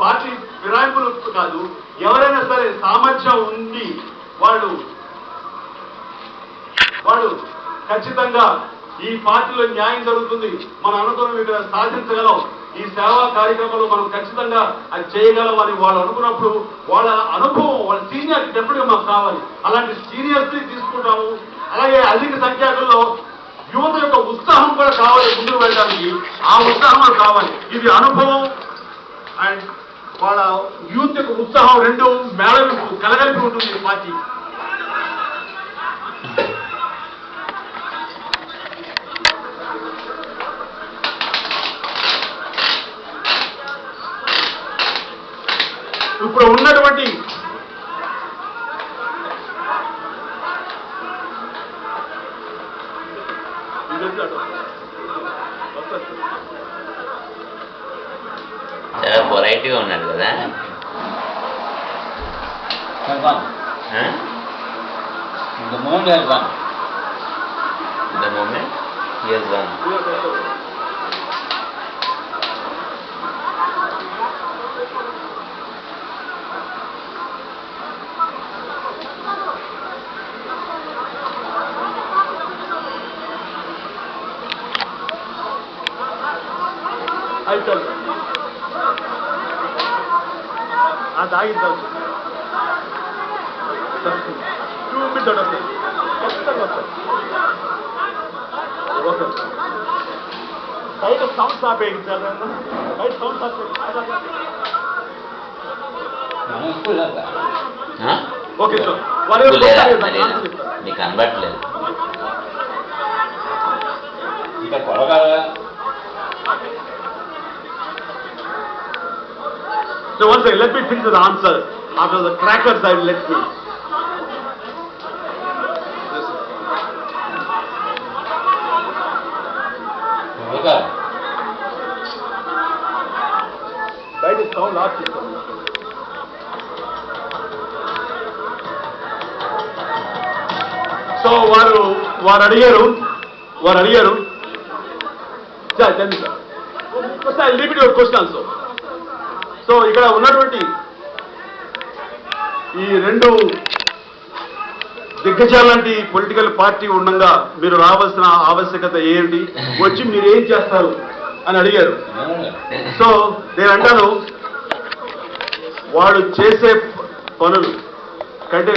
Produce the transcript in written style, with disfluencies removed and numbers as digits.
Party ఫిరాయింపులు కాదు, ఎవరైనా సరే సామర్థ్యం ఉండి వాళ్ళు ఖచ్చితంగా ఈ పార్టీలో న్యాయం జరుగుతుంది, మన అనుకున్న ఇక్కడ సాధించగలం, ఈ సేవా కార్యక్రమాలు మనం ఖచ్చితంగా అది చేయగలం అని వాళ్ళు అనుకున్నప్పుడు వాళ్ళ అనుభవం, వాళ్ళ సీనియర్ డెఫినెట్గా మాకు కావాలి. అలాంటి సీనియర్స్ని తీసుకుంటాము. అలాగే అధిక సంఖ్యాకుల్లో యువత యొక్క ఉత్సాహం కూడా కావాలి ముందుకు వెళ్ళడానికి, ఆ ఉత్సాహం కావాలి. ఇది అనుభవం అండ్ వాళ్ళ యూత్ యొక్క ఉత్సాహం రెండు మేళవింపు కలగలిపి ఉంటుంది ఈ పార్టీ. ఇప్పుడు ఉన్నటువంటి చాలా పొలైట్గా ఉన్నాడు కదా. The moment has gone. The moment he has gone. ಆಯ್ತು ಅದಾಗಿದ್ದು 2 minutes ಹೊರಟೆ ಓಕೆ ಸೈಡ್ ಸೌಂಡ್ ಆಪೇಗಿ sir side sound okay sir నీకు అనబట్టలేదు ఇంకా కొలగా. So once again, let me finish the answer. After the cracker side, let me. That is sound last. So వారు అడిగారు tell me sir. First I'll repeat your question also. So ఇక్కడ ఉన్నటువంటి ఈ రెండు దిగ్గజాలాంటి political party ఉండగా మీరు రావాల్సిన ఆవశ్యకత ఏంటి, వచ్చి మీరు ఏం చేస్తారు అని అడిగారు. సో నేను అంటాను, వాడు చేసే పనులు కంటే